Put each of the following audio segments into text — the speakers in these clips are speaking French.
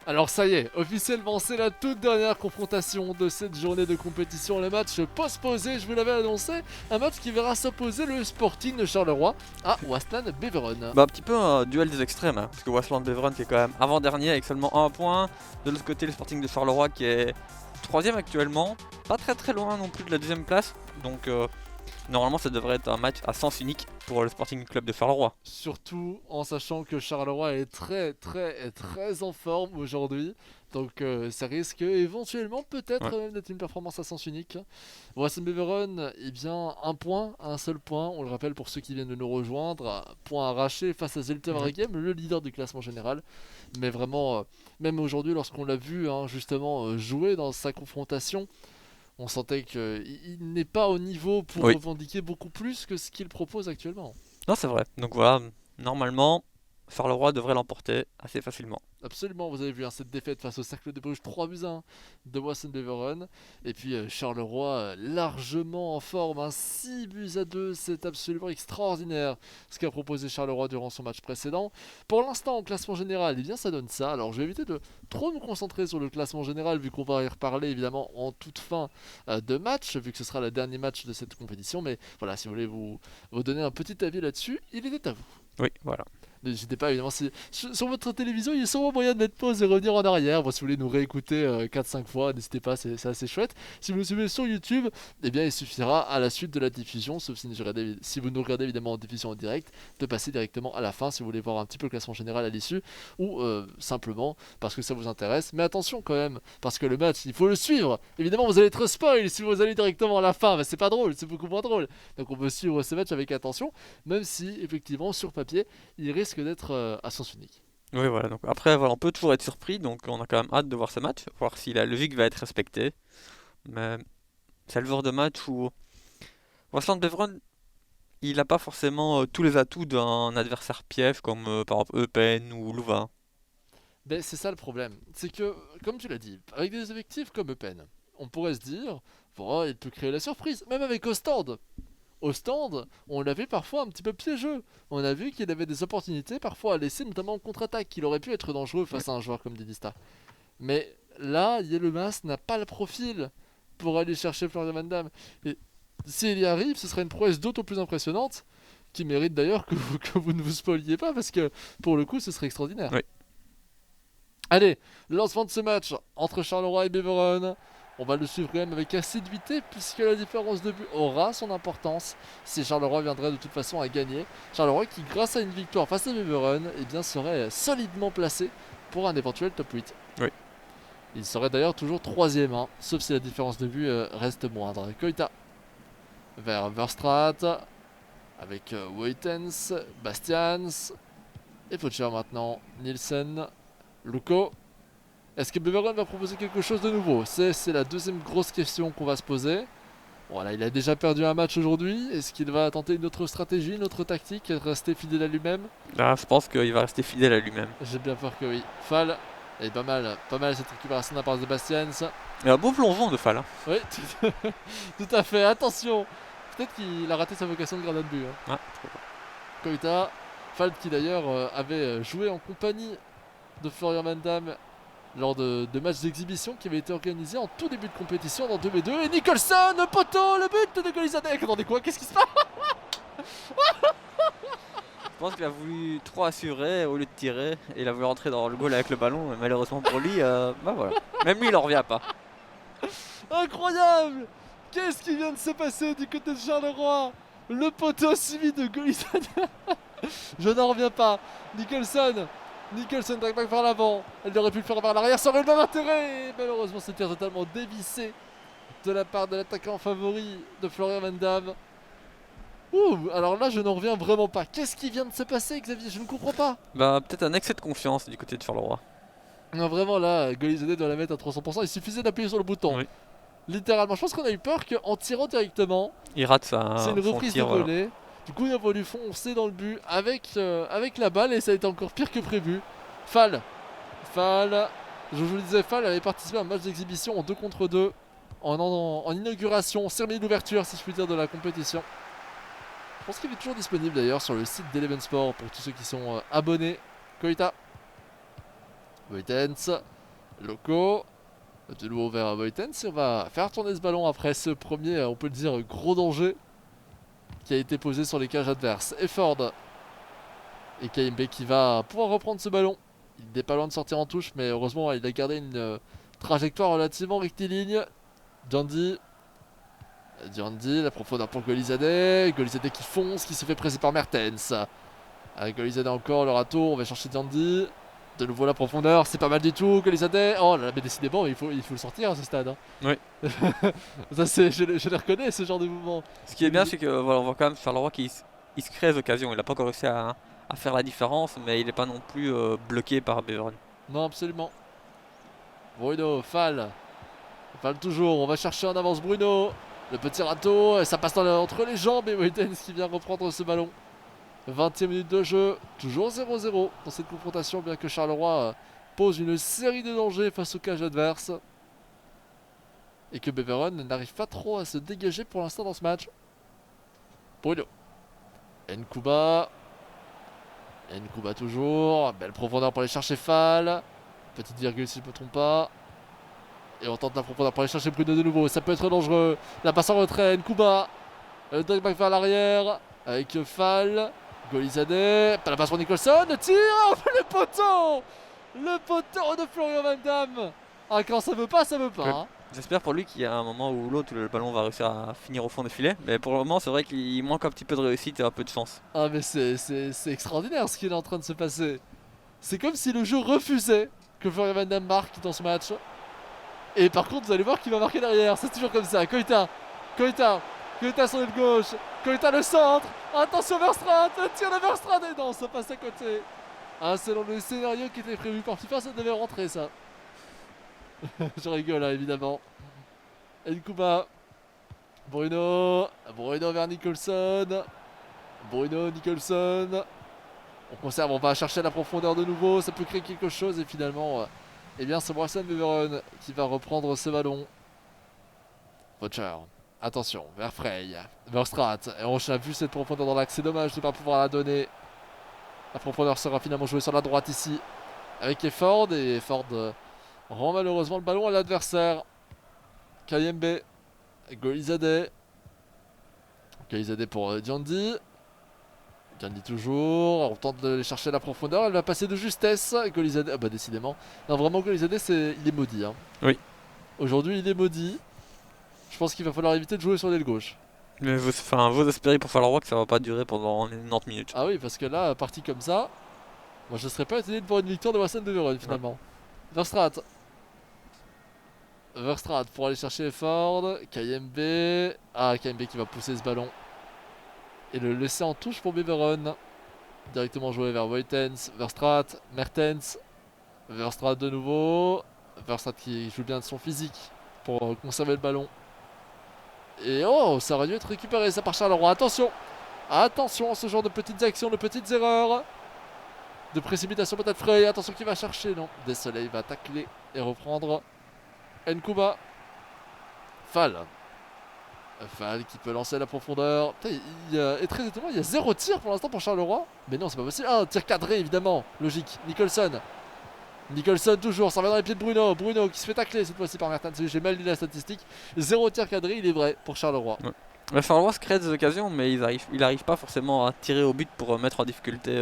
Alors ça y est, officiellement c'est la toute dernière confrontation de cette journée de compétition, le match postposé, je vous l'avais annoncé, un match qui verra s'opposer le Sporting de Charleroi à Waasland Beveren. Bah un petit peu un duel des extrêmes, hein, parce que Waasland Beveren qui est quand même avant-dernier avec seulement un point. De l'autre côté le Sporting de Charleroi qui est troisième actuellement, pas très loin non plus de la deuxième place. Donc normalement ça devrait être un match à sens unique pour le Sporting Club de Charleroi. Surtout en sachant que Charleroi est très en forme aujourd'hui. Donc ça risque éventuellement peut-être Ouais. même d'être une performance à sens unique. Waasland Beveren, eh bien un point, un seul point, on le rappelle pour ceux qui viennent de nous rejoindre, point arraché face à Zulte Waregem, le leader du classement général. Mais vraiment, même aujourd'hui lorsqu'on l'a vu justement jouer dans sa confrontation, on sentait qu'il n'est pas au niveau pour Oui, revendiquer beaucoup plus que ce qu'il propose actuellement. non c'est vrai. Donc voilà, normalement Charleroi devrait l'emporter assez facilement. Absolument, vous avez vu cette défaite face au Cercle de Bruges 3-1 de Waasland Beveren. Et puis Charleroi largement en forme, 6-2, c'est absolument extraordinaire ce qu'a proposé Charleroi durant son match précédent. Pour l'instant, au classement général, eh bien, ça donne ça. Alors je vais éviter de trop me concentrer sur le classement général vu qu'on va y reparler évidemment en toute fin de match, vu que ce sera le dernier match de cette compétition. Mais voilà, si vous voulez vous donner un petit avis là-dessus, il était à vous. Oui, voilà. N'hésitez pas, évidemment, sur votre télévision, il y a sûrement moyen de mettre pause et revenir en arrière. Bon, si vous voulez nous réécouter 4-5 fois, n'hésitez pas, c'est assez chouette. Si vous nous suivez sur YouTube, eh bien, il suffira à la suite de la diffusion, sauf si vous nous regardez évidemment en diffusion en direct, de passer directement à la fin si vous voulez voir un petit peu le classement général à l'issue, ou simplement parce que ça vous intéresse. Mais attention quand même, parce que le match, il faut le suivre. Évidemment, vous allez être spoil si vous allez directement à la fin, c'est pas drôle, c'est beaucoup moins drôle. Donc on peut suivre ce match avec attention, même si effectivement sur papier, il risque d'être à sens unique. Oui, voilà. Donc après, voilà, on peut toujours être surpris, donc on a quand même hâte de voir ce match, voir si la logique va être respectée. Mais c'est le genre de match où Waasland Beveren, il n'a pas forcément tous les atouts d'un adversaire piège comme par exemple Eupen ou Louvain. Ben, c'est ça le problème. C'est que, comme tu l'as dit, avec des effectifs comme Eupen, on pourrait se dire, bon, il peut créer la surprise. Même avec Ostende. Ostende, on l'avait parfois un petit peu piégeux. On a vu qu'il avait des opportunités parfois à laisser, notamment en contre-attaque, qu'il aurait pu être dangereux Oui. face à un joueur comme Didista. Mais là, Yellomas n'a pas le profil pour aller chercher Florian Van Damme. Et s'il y arrive, ce serait une prouesse d'autant plus impressionnante, qui mérite d'ailleurs que vous ne vous spoiliez pas, parce que pour le coup, ce serait extraordinaire. Oui. Allez, lancement de ce match entre Charleroi et Beveren. On va le suivre quand même avec assiduité puisque la différence de but aura son importance si Charleroi viendrait de toute façon à gagner. Charleroi qui, grâce à une victoire face à Beveren, eh bien, serait solidement placé pour un éventuel top 8. Oui. Il serait d'ailleurs toujours troisième, sauf si la différence de but reste moindre. Koita vers Verstraat avec Woitens, Bastians et Faucher maintenant. Nielsen, Luko. Est-ce que Beveren va proposer quelque chose de nouveau? C'est la deuxième grosse question qu'on va se poser. Voilà, il a déjà perdu un match aujourd'hui. Est-ce qu'il va tenter une autre stratégie, une autre tactique, rester fidèle à lui-même? Là, je pense qu'il va rester fidèle à lui-même. J'ai bien peur que oui. Fall, et pas mal cette récupération de la part de Bastians. Il a un beau plongeon de Fall, hein. Oui, tout à fait. Attention, peut-être qu'il a raté sa vocation de gardien de but. Ouais. Koita, Fall qui d'ailleurs avait joué en compagnie de Florian Van Damme lors de matchs d'exhibition qui avaient été organisés en tout début de compétition dans 2v2. Et Nicholson, le poteau, le but de Golizadek. Attendez quoi? Qu'est-ce qui se passe? Je pense qu'il a voulu trop assurer au lieu de tirer, et il a voulu rentrer dans le goal avec le ballon, mais malheureusement pour lui, bah voilà. Même lui il en revient pas. Incroyable! Qu'est-ce qui vient de se passer du côté de Charleroi? Le poteau suivi de Golizadek. Je n'en reviens pas. Nicholson tac tac vers l'avant. Elle aurait pu le faire vers l'arrière, ça aurait le même intérêt. Et malheureusement, c'était totalement dévissé de la part de l'attaquant favori de Florian Van Damme. Ouh, alors là, je n'en reviens vraiment pas. Qu'est-ce qui vient de se passer, Xavier? Je ne comprends pas. Bah peut-être un excès de confiance du côté de Charleroi. Non, vraiment, là, Golizadeh doit la mettre à 300%. Il suffisait d'appuyer sur le bouton. Oui. Littéralement, je pense qu'on a eu peur qu'en tirant directement, Il rate c'est une son reprise tir, de voilà. volée. Du coup, il a voulu foncer dans le but avec la balle et ça a été encore pire que prévu. Fall, je vous le disais, Fall avait participé à un match d'exhibition en 2 contre 2 en inauguration, cérémonie d'ouverture si je puis dire de la compétition. Je pense qu'il est toujours disponible d'ailleurs sur le site d'Eleven Sport pour tous ceux qui sont abonnés. Koita, Voitens, Loco. De nouveau vers Voitens. On va faire tourner ce ballon après ce premier, on peut le dire, gros danger qui a été posé sur les cages adverses. Efford. Et KMB qui va pouvoir reprendre ce ballon. Il n'est pas loin de sortir en touche, mais heureusement, il a gardé une trajectoire relativement rectiligne. Jandy. Jandy, la profondeur pour Golizadeh. Golizadeh qui fonce, qui se fait presser par Mertens. Golizadeh encore, le râteau, on va chercher Jandy. De nouveau la profondeur, c'est pas mal du tout. Golizadeh, oh là là, mais décidément, il faut le sortir à ce stade. Hein. Oui. Ça, je les reconnais, ce genre de mouvement. Ce qui est bien, c'est que voilà, on voit quand même Charleroi qui il se crée des occasions. Il n'a pas encore réussi à faire la différence, mais il n'est pas non plus bloqué par Beveren. Non, absolument. Bruno, Fall. Fall toujours, on va chercher en avance Bruno. Le petit râteau, ça passe entre les jambes et Waitens qui vient reprendre ce ballon. 20e minute de jeu, toujours 0-0 dans cette confrontation, bien que Charleroi pose une série de dangers face aux cages adverses. Et que Beveren n'arrive pas trop à se dégager pour l'instant dans ce match. Bruno. Nkuba. Nkuba toujours. Belle profondeur pour aller chercher Fall. Petite virgule si je ne me trompe pas. Et on tente la profondeur pour aller chercher Bruno de nouveau. Ça peut être dangereux. La passe en retrait. Nkuba. Dog back vers l'arrière. Avec Fall. Golizadeh. Pas la passe pour Nicholson. Le tir. Le poteau. Le poteau de Florian Van Damme. Ah, quand ça veut pas, ça veut pas. Hein. J'espère pour lui qu'il y a un moment où l'autre, le ballon va réussir à finir au fond des filets. Mais pour le moment, c'est vrai qu'il manque un petit peu de réussite et un peu de chance. Ah, mais c'est extraordinaire ce qui est en train de se passer. C'est comme si le jeu refusait que Florian Van Damme marque dans ce match. Et par contre, vous allez voir qu'il va marquer derrière. C'est toujours comme ça. Koita sur l'aile gauche. Koita le centre. Attention Verstraete. Le tir de Verstraete. Et non, ça passe à côté. Ah, selon le scénario qui était prévu par FIFA, ça devait rentrer ça. Je rigole là, évidemment. Nkuba. Bruno vers Nicholson. Nicholson. On conserve, on va chercher la profondeur de nouveau. Ça peut créer quelque chose et finalement... eh bien, c'est Brassan Beveren qui va reprendre ce ballon. Butcher. Attention, vers Frey. Verstraete. Et on a vu cette profondeur dans l'axe. C'est dommage de ne pas pouvoir la donner. La profondeur sera finalement jouée sur la droite ici. Avec Efford. Et Efford rend malheureusement le ballon à l'adversaire. Kayembe. Golizadeh. Golizadeh pour Jandy. Jandy toujours, on tente d'aller chercher la profondeur, elle va passer de justesse. Golizadeh, ah bah décidément. Non vraiment Golizadeh il est maudit. Hein. Oui. Aujourd'hui il est maudit. Je pense qu'il va falloir éviter de jouer sur l'aile gauche. Mais vous espérez pour Charleroi que ça va pas durer pendant 90 minutes. Ah oui, parce que là, parti comme ça, moi je serais pas étonné de voir une victoire de Brassan Beveren finalement. Ouais. Verstraete pour aller chercher Ford. Kayembe. Ah, Kayembe qui va pousser ce ballon. Et le laisser en touche pour Beveren. Directement joué vers Voitens. Verstraete. Mertens. Verstraete de nouveau. Verstraete qui joue bien de son physique pour conserver le ballon. Et oh, ça aurait dû être récupéré ça par Charleroi. Attention. Attention à ce genre de petites actions, de petites erreurs. De précipitation peut-être Frey. Attention qui va chercher. Non. Desoleil va tacler et reprendre. Nkuba. Fall qui peut lancer la profondeur. Putain, et très étonnamment, il y a 0 tir pour l'instant pour Charleroi. Mais non, c'est pas possible. Ah, un tir cadré évidemment. Logique. Nicholson toujours, ça va dans les pieds de Bruno. Bruno qui se fait tacler cette fois-ci par Mertens. J'ai mal lu la statistique. 0 tir cadré, il est vrai pour Charleroi. Ouais. La Charleroi se crée des occasions, mais il arrive pas forcément à tirer au but pour mettre en difficulté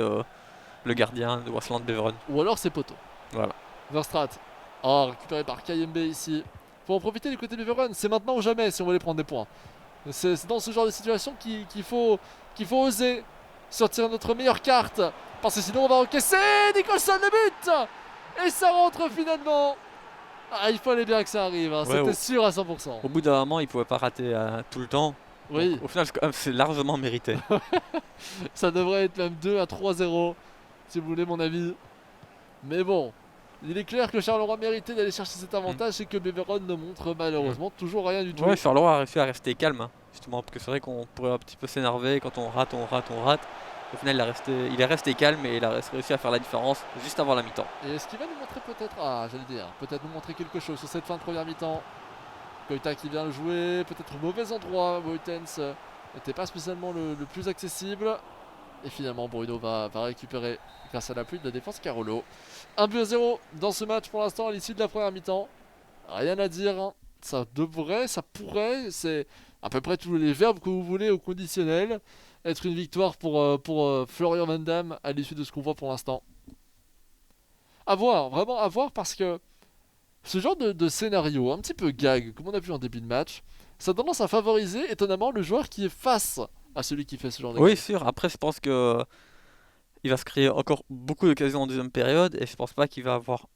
le gardien de Waasland Beveren. Ou alors ses poteaux. Voilà. Verstraete. Oh, récupéré par Kayembe ici. Faut en profiter du côté de Beveren. C'est maintenant ou jamais si on veut les prendre des points. C'est dans ce genre de situation qu'il faut oser sortir notre meilleure carte. Parce que sinon on va encaisser. Nicholson le but. Et ça rentre finalement. Ah, il fallait bien que ça arrive. Hein. Ouais, c'était sûr à 100%. Au bout d'un moment, il pouvait pas rater tout le temps. Oui. Donc, au final, c'est largement mérité. Ça devrait être même 2 à 3-0. Si vous voulez mon avis. Mais bon. Il est clair que Charleroi méritait d'aller chercher cet avantage et que Beveren ne montre malheureusement toujours rien du tout. Ouais, Charleroi a réussi à rester calme, hein, justement, parce que c'est vrai qu'on pourrait un petit peu s'énerver quand on rate. Au final, il est resté calme et il a réussi à faire la différence juste avant la mi-temps. Et est-ce qu'il va nous montrer peut-être, peut-être nous montrer quelque chose sur cette fin de première mi-temps. Koita qui vient le jouer, peut-être au mauvais endroit. Voitens n'était pas spécialement le plus accessible. Et finalement, Bruno va récupérer grâce à l'appui de la défense Carolo. 1-0 dans ce match pour l'instant à l'issue de la première mi-temps. Rien à dire, hein. Ça devrait, ça pourrait, c'est à peu près tous les verbes que vous voulez au conditionnel. Être une victoire pour Florian Van Damme à l'issue de ce qu'on voit pour l'instant. À voir, vraiment à voir parce que ce genre de scénario, un petit peu gag, comme on a vu en début de match, ça a tendance à favoriser étonnamment le joueur qui est face à celui qui fait ce genre de Oui, gag. sûr. Après, je pense que il va se créer encore beaucoup d'occasions en deuxième période et je pense pas qu'il va avoir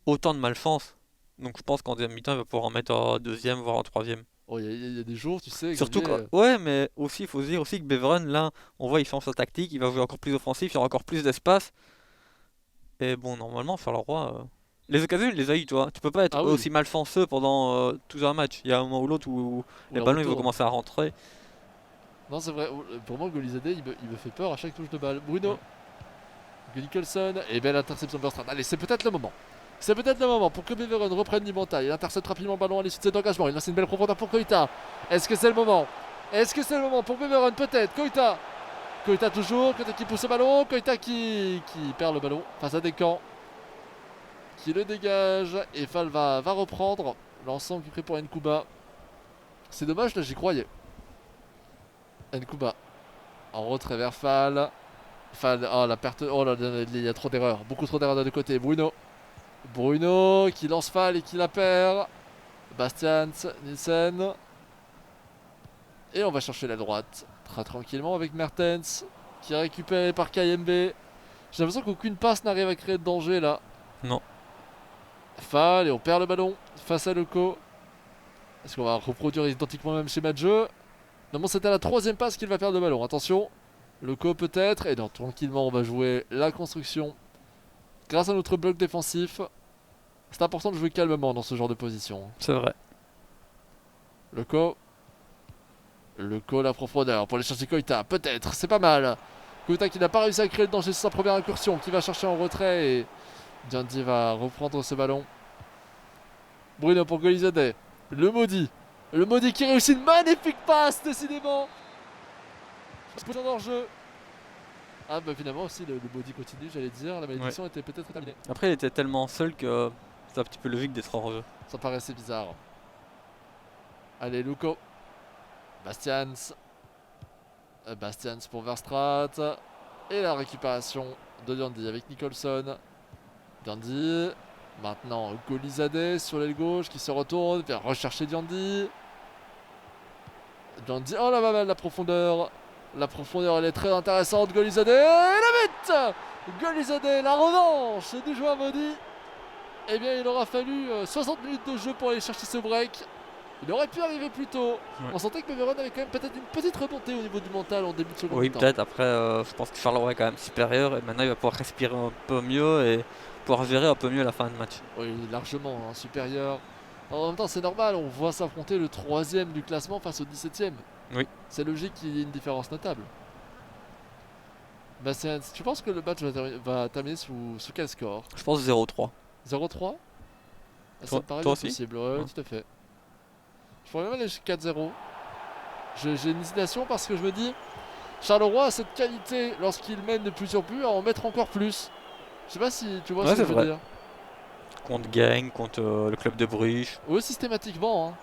autant de malchance. Donc je pense qu'en deuxième mi-temps, il va pouvoir en mettre en deuxième, voire en troisième. Oh, il y a des jours, tu sais, Surtout Xavier. que, ouais, mais aussi, il faut se dire aussi que Beveren, là, on voit, il change sa tactique, il va jouer encore plus offensif, il y aura encore plus d'espace. Et bon, normalement, Charleroi, les occasions, il les a eu, toi. Tu peux pas être Ah oui, aussi malchanceux pendant tout un match. Il y a un moment ou l'autre où ou les la ballons, ils vont retourne. commencer à rentrer. Non, c'est vrai, pour moi, Golizade, il me fait peur à chaque touche de balle. Bruno, Mm. Nicholson, et belle interception de Bertrand. Allez, c'est peut-être le moment. C'est peut-être le moment pour que Beveren reprenne l'Imonta. Il intercepte rapidement le ballon à l'issue de cet engagement. Il lance une belle profondeur pour Koita. Est-ce que c'est le moment? Est-ce que c'est le moment pour Beveren? Peut-être. Koita. Koita toujours. Koita qui pousse le ballon. Koita qui perd le ballon face à Descamps. Qui le dégage. Et Fall va reprendre. L'ensemble qui est prêt pour Nkuba. C'est dommage, là j'y croyais. Nkuba en retrait vers Fall. Fall, oh la perte. Oh là, il y a trop d'erreurs. Beaucoup trop d'erreurs de deux côtés. Bruno qui lance Fall et qui la perd. Bastians, Nielsen. Et on va chercher la droite. Très tranquillement avec Mertens. Qui est récupéré par KMB. J'ai l'impression qu'aucune passe n'arrive à créer de danger là. Non. Fall et on perd le ballon face à Loco. Est-ce qu'on va reproduire identiquement le même schéma de jeu? Non, c'était à la troisième passe qu'il va perdre le ballon. Attention. Loco peut-être. Et donc tranquillement on va jouer la construction. Grâce à notre bloc défensif. C'est important de jouer calmement dans ce genre de position. C'est vrai. Loco. Loco, la profondeur pour aller chercher Koita. Peut-être, c'est pas mal. Koita qui n'a pas réussi à créer le danger sur sa première incursion. Qui va chercher en retrait. Et Diandi va reprendre ce ballon. Bruno pour Golizade. Le maudit. Le maudit qui réussit une magnifique passe, décidément. Position d'enjeu. Ah bah finalement aussi le maudit continue, j'allais dire. La Ouais. malédiction était peut-être terminée. Après, il était tellement seul que c'est un petit peu logique d'être hors jeu. Ça paraissait bizarre. Allez, Luco. Bastians. Bastians pour Verstraat. Et la récupération de Diandi avec Nicholson. Diandi. Maintenant Golizade sur l'aile gauche qui se retourne. Vient rechercher Diandi. Diandi. Oh là là, la profondeur. La profondeur elle est très intéressante. Golizade. Et la but. Golizade, la revanche du joueur maudit. Eh bien, il aura fallu 60 minutes de jeu pour aller chercher ce break. Il aurait pu arriver plus tôt. Ouais. On sentait que Beveren avait quand même peut-être une petite remontée au niveau du mental en début de seconde Oui, mi-temps. peut-être. Après, je pense que Charleroi est quand même supérieur et maintenant il va pouvoir respirer un peu mieux et pouvoir gérer un peu mieux la fin de match. Oui, largement hein, supérieur. En même temps, c'est normal, on voit s'affronter le troisième du classement face au 17ème. Oui. C'est logique qu'il y ait une différence notable. Bastien, tu penses que le match va terminer sous quel score? Je pense 0-3. 0-3? Ça Toi- me paraît toi bien aussi possible, ouais, Ouais. tout à fait. Je pourrais même aller jusqu'à 4-0. J'ai une hésitation parce que je me dis, Charleroi a cette qualité lorsqu'il mène de plusieurs buts à en mettre encore plus. Je sais pas si tu vois Ouais, ce que c'est je veux vrai. dire. Contre Gang, contre le club de Bruges. Oui, systématiquement. Hein.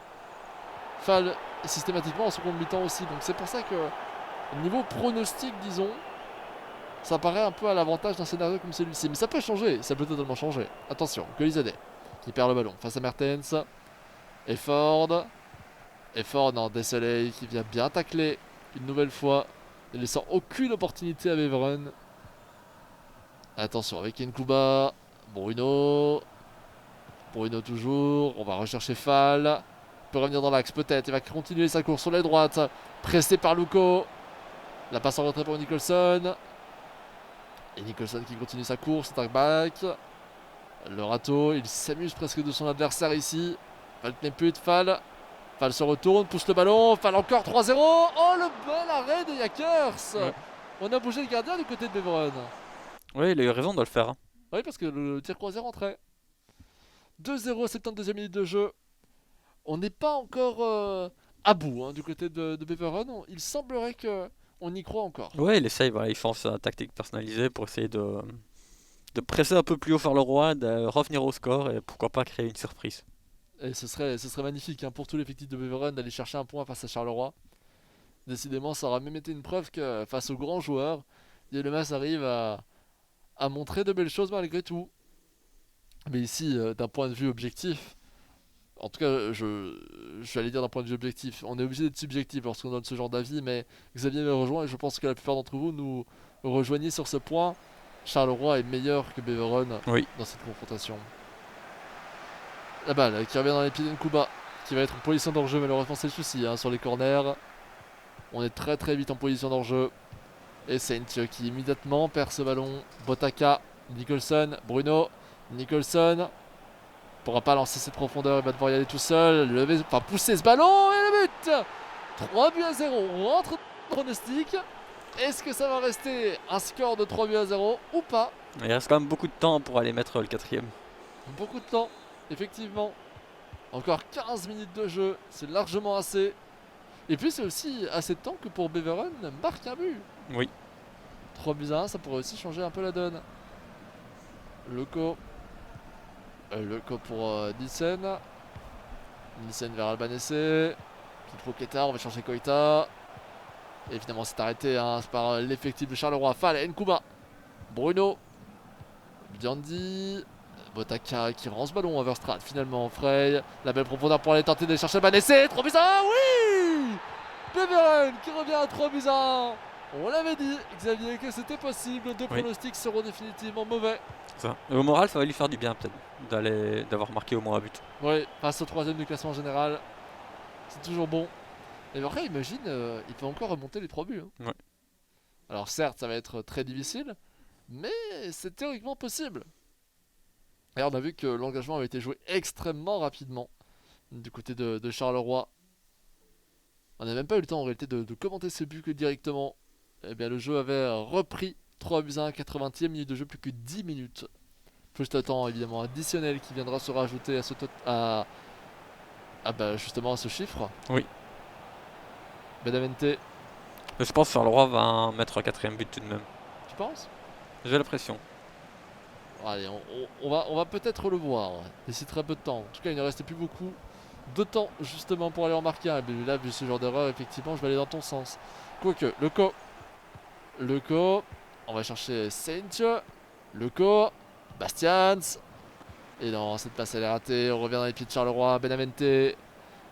Fall systématiquement en seconde mi-temps aussi. Donc c'est pour ça que niveau pronostic, disons, ça paraît un peu à l'avantage d'un scénario comme celui-ci. Mais ça peut changer, ça peut totalement changer. Attention, Golizade qui perd le ballon face à Mertens. Efford. Efford, non, Desolé qui vient bien tacler une nouvelle fois, ne laissant aucune opportunité à Beveren. Attention avec Nkuba. Bruno. Bruno toujours. On va rechercher Fall. Il peut revenir dans l'axe peut-être. Il va continuer sa course sur la droite. Pressé par Luco. La passe en retrait pour Nicholson. Et Nicholson qui continue sa course. Attack back. Le râteau. Il s'amuse presque de son adversaire ici. Fall n'est plus de Fall. Fall se retourne. Pousse le ballon. Fall encore 3-0. Oh le bel arrêt de Yakers. Ouais. On a bougé le gardien du côté de Beveren. Oui, il a eu raison de le faire. Hein. Oui, parce que le tir croisé rentrait. 2-0, 72e minute de jeu. On n'est pas encore à bout hein, du côté de Beveren. Il semblerait que on y croit encore. Ouais, il essaye, voilà, il change sa tactique personnalisée pour essayer de presser un peu plus haut Charleroi, de revenir au score et pourquoi pas créer une surprise. Et ce serait magnifique hein, pour tout l'effectif de Beveren d'aller chercher un point face à Charleroi. Décidément, ça aura même été une preuve que face aux grands joueurs, Yilmaz arrive à montrer de belles choses malgré tout. Mais ici, d'un point de vue objectif, en tout cas, je vais aller dire d'un point de vue objectif, on est obligé d'être subjectif lorsqu'on donne ce genre d'avis, mais Xavier me rejoint et je pense que la plupart d'entre vous nous rejoignez sur ce point. Charleroi est meilleur que Beveren Oui, dans cette confrontation. La balle qui revient dans les pieds d'Nkuba, qui va être en position d'enjeu, malheureusement c'est le souci hein, sur les corners. On est très très vite en position d'enjeu. Et Saint qui immédiatement perd ce ballon. Botaka, Nicholson, Bruno, Nicholson pourra pas lancer cette profondeur, il va devoir y aller tout seul. Enfin pousser ce ballon et le but 3-0, on rentre dans le pronostic. Est-ce que ça va rester un score de 3-0 ou pas? il reste quand même beaucoup de temps pour aller mettre le quatrième. Beaucoup de temps, effectivement. Encore 15 minutes de jeu, c'est largement assez. Et puis c'est aussi assez de temps que pour Beveren marque un but. Oui, 3-1, ça pourrait aussi changer un peu la donne. Loco. Loco pour Nielsen. Nielsen vers Albanese. Qui trouve Keita, on va chercher Koita. Et finalement c'est arrêté hein, par l'effectif de Charleroi. Fall, Nkuba. Bruno. Biandi. Botaka qui rend ce ballon à Verstraat finalement. Frey. La belle profondeur pour aller tenter de chercher Albanese. 3-1, oui Beveren qui revient à 3-1. On l'avait dit, Xavier, que c'était possible. Deux oui, pronostics seront définitivement mauvais. ça. Et au moral, ça va lui faire du bien peut-être d'avoir marqué au moins un but. Oui, face au troisième du classement général, c'est toujours bon. Et après, imagine, il peut encore remonter les 3 buts. Hein. Ouais. Alors certes, ça va être très difficile, mais c'est théoriquement possible. Et on a vu que l'engagement avait été joué extrêmement rapidement du côté de Charleroi. On n'a même pas eu le temps en réalité de commenter ce but que directement. Eh bien, le jeu avait repris 3-1, 80e minute de jeu, plus que 10 minutes. Plus le temps évidemment additionnel qui viendra se rajouter à ce justement à ce chiffre. Oui. Benavente, Je pense que Charleroi va mettre un quatrième but tout de même. tu penses? J'ai l'impression. Allez, on va peut-être le voir d'ici très peu de temps. En tout cas, il ne restait plus beaucoup de temps justement pour aller en marquer un. Mais là, vu ce genre d'erreur, effectivement, je vais aller dans ton sens. Quoique, Leco, on va chercher Saint, Leco, Bastians. Et non, cette passe elle est ratée. On revient dans les pieds de Charleroi, Benavente.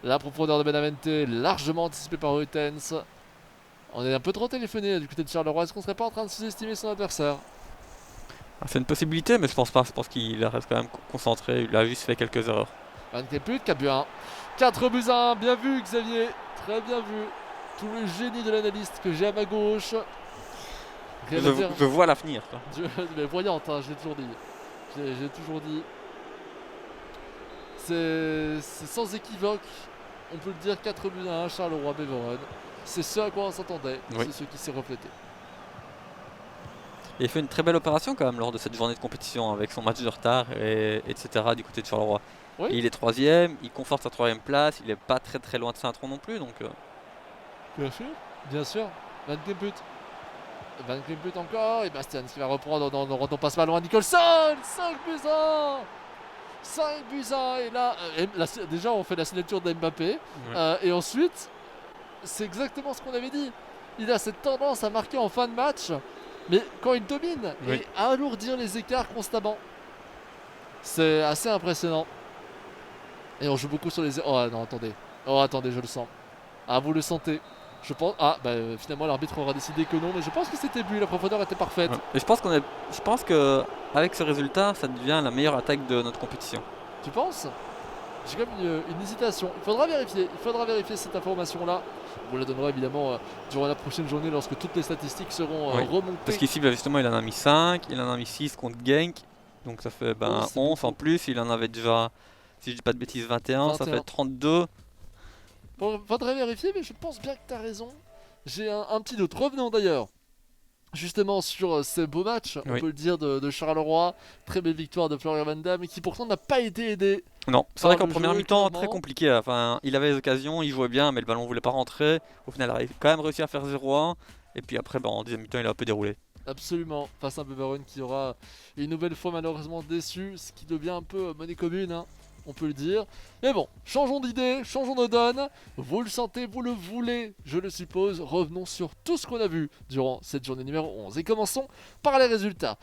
La profondeur de Benavente, largement anticipée par Rutens. On est un peu trop téléphoné du côté de Charleroi. Est-ce qu'on serait pas en train de sous-estimer son adversaire? Ah, c'est une possibilité, mais je pense pas. Je pense qu'il reste quand même concentré. Il a juste fait quelques erreurs. 24 buts, 4 buts 1. 4-1, bien vu Xavier, très bien vu. Tout le génie de l'analyste que j'ai à ma gauche. Rien à dire. Je vois l'avenir, quoi. Mais voyante, hein, je l'ai toujours dit. J'ai toujours dit. C'est sans équivoque. On peut le dire, 4 buts 1, Charleroi, Beveren. C'est ce à quoi on s'attendait. Oui. C'est ce qui s'est reflété. Et il fait une très belle opération quand même lors de cette journée de compétition avec son match de retard, etc. du côté de Charleroi. Oui. Et il est troisième, il conforte sa troisième place, il est pas très très loin de Saint-Tron non plus, donc Bien sûr. Bien sûr. 24 buts. 24 buts encore. Et Bastian qui va reprendre dans passe ballon à Nicholson. 5 buts 1. 5 buts 1. Et là, déjà, on fait la signature d'Mbappé. ouais. Et ensuite, c'est exactement ce qu'on avait dit. Il a cette tendance à marquer en fin de match. Mais quand il domine, Oui. et à alourdir les écarts constamment. C'est assez impressionnant. Et on joue beaucoup sur les... Oh non, attendez. Oh, attendez, je le sens. Ah, vous le sentez. Je pense... Ah, bah finalement, l'arbitre aura décidé que non. Mais je pense que c'était but. La profondeur était parfaite. Ouais. Et je pense que avec ce résultat, ça devient la meilleure attaque de notre compétition. Tu penses? J'ai quand même une hésitation. Il faudra vérifier. Il faudra vérifier cette information-là. On vous la donnera évidemment durant la prochaine journée lorsque toutes les statistiques seront Oui. remontées. Parce qu'ici, bah, justement, il en a mis 5, il en a mis 6 contre Genk, donc ça fait Oh, c'est 11 en beaucoup. plus, il en avait déjà, si je dis pas de bêtises, 21, ça 21. fait 32. Faudrait vérifier, mais je pense bien que tu as raison. J'ai un petit doute. Revenons d'ailleurs justement sur ce beau match, on Oui. peut le dire, de Charleroi. Très belle victoire de Florian Van Damme, qui pourtant n'a pas été aidé. Non, c'est Par vrai qu'en le première jeu, mi-temps, clairement. très compliqué. Enfin, il avait les occasions, il jouait bien, mais le ballon voulait pas rentrer. Au final, il a quand même réussi à faire 0-1. Et puis après, en deuxième mi-temps, il a un peu déroulé. Absolument, face à un Beveren qui aura une nouvelle fois malheureusement déçu, ce qui devient un peu monnaie commune, hein, on peut le dire. Mais bon, changeons d'idée, changeons de donne. Vous le sentez, vous le voulez, je le suppose. Revenons sur tout ce qu'on a vu durant cette journée numéro 11. Et commençons par les résultats.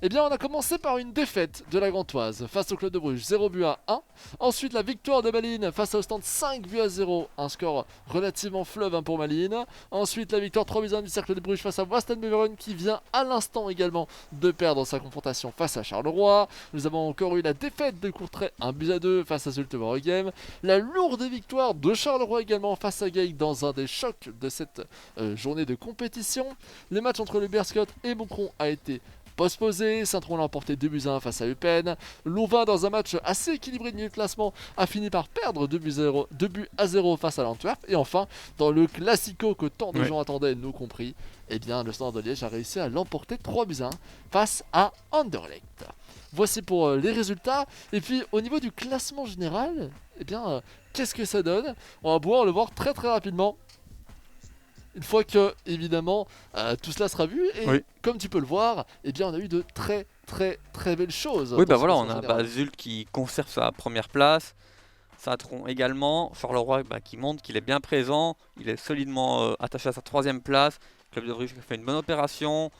Eh bien, on a commencé par une défaite de la Gantoise face au Club de Bruges, 0 buts à 1. Ensuite, la victoire de Malines face au Stand, 5 buts à 0. Un score relativement fleuve pour Malines. Ensuite, la victoire 3 buts à 1 du Cercle de Bruges face à Western Beveren qui vient à l'instant également de perdre sa confrontation face à Charleroi. Nous avons encore eu la défaite de Courtrai, 1 but à 2 face à Zulte Waregem. La lourde victoire de Charleroi également face à Geik dans un des chocs de cette journée de compétition. Le match entre le Berscott et Moucron a été postposé. Saint-Tron l'a emporté 2 buts à 1 face à Eupen. Louvain, dans un match assez équilibré de milieu de classement, a fini par perdre 2 buts à 0 face à l'Antwerp. Et enfin, dans le classico que tant de gens attendaient, nous compris, eh bien, le Standard de Liège a réussi à l'emporter 3 buts à 1 face à Anderlecht. Voici pour les résultats. Et puis, au niveau du classement général, eh bien, qu'est-ce que ça donne? On va pouvoir le voir très très rapidement. Une fois que, évidemment, tout cela sera vu, et comme tu peux le voir, eh bien, on a eu de très très très belles choses. Oui, voilà, on a Zult qui conserve sa première place, Saint-Tron également, Charleroi qui montre qu'il est bien présent, il est solidement attaché à sa troisième place, Club de Bruges qui a fait une bonne opération.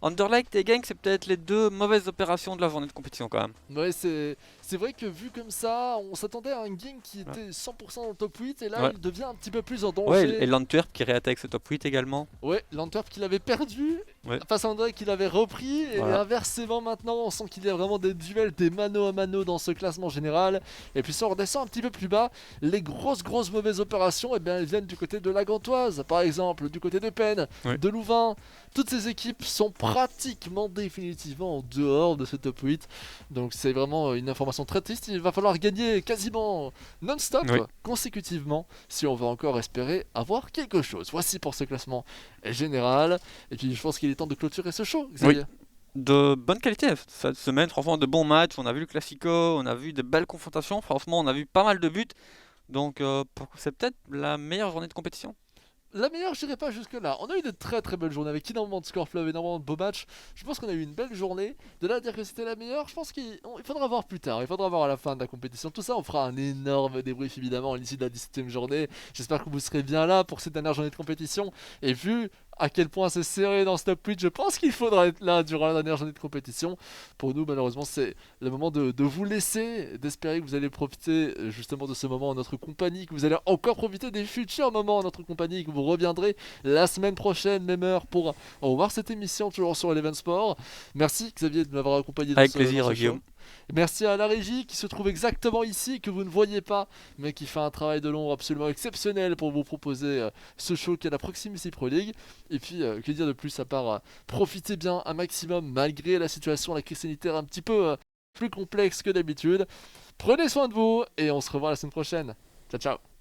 Anderlecht et Genk, c'est peut-être les deux mauvaises opérations de la journée de compétition quand même. Ouais, c'est vrai que vu comme ça, on s'attendait à un Genk qui était 100% dans le top 8 et là il devient un petit peu plus en danger. Ouais, et l'Antwerp qui réattaque ce top 8 également. Ouais, l'Antwerp qu'il avait perdu, face à André qu'il avait repris, et inversement maintenant on sent qu'il y a vraiment des duels, des mano à mano dans ce classement général. Et puis si on redescend un petit peu plus bas, les grosses mauvaises opérations, eh bien, elles viennent du côté de la Gantoise, par exemple, du côté de Penn, de Louvain. Toutes ces équipes sont pratiquement définitivement en dehors de ce top 8. Donc c'est vraiment une information très triste. Il va falloir gagner quasiment non-stop, consécutivement, si on veut encore espérer avoir quelque chose. Voici pour ce classement général. Et puis je pense qu'il est temps de clôturer ce show, Xavier. De bonne qualité cette semaine, franchement de bons matchs. On a vu le Classico, on a vu de belles confrontations. Franchement, on a vu pas mal de buts. Donc c'est peut-être la meilleure journée de compétition. La meilleure, je dirais pas jusque là. On a eu de très très belles journées avec énormément de score fleuve, énormément de beaux matchs. Je pense qu'on a eu une belle journée. De là à dire que c'était la meilleure, je pense qu'il faudra voir plus tard. Il faudra voir à la fin de la compétition. Tout ça, on fera un énorme débrief évidemment à l'issue de la 17ème journée. J'espère que vous serez bien là pour cette dernière journée de compétition. Et vu à quel point c'est serré dans ce top 8, je pense qu'il faudra être là durant la dernière journée de compétition. Pour nous, malheureusement, c'est le moment de vous laisser, d'espérer que vous allez profiter justement de ce moment en notre compagnie, que vous allez encore profiter des futurs moments en notre compagnie, et que vous reviendrez la semaine prochaine, même heure, pour revoir cette émission toujours sur Eleven Sport. Merci Xavier de m'avoir accompagné avec plaisir, Guillaume. Merci à la régie qui se trouve exactement ici, que vous ne voyez pas, mais qui fait un travail de l'ombre absolument exceptionnel pour vous proposer ce show qui est la Proximity Pro League. Et puis, que dire de plus à part profitez bien un maximum malgré la situation, la crise sanitaire un petit peu plus complexe que d'habitude. Prenez soin de vous et on se revoit la semaine prochaine. Ciao, ciao.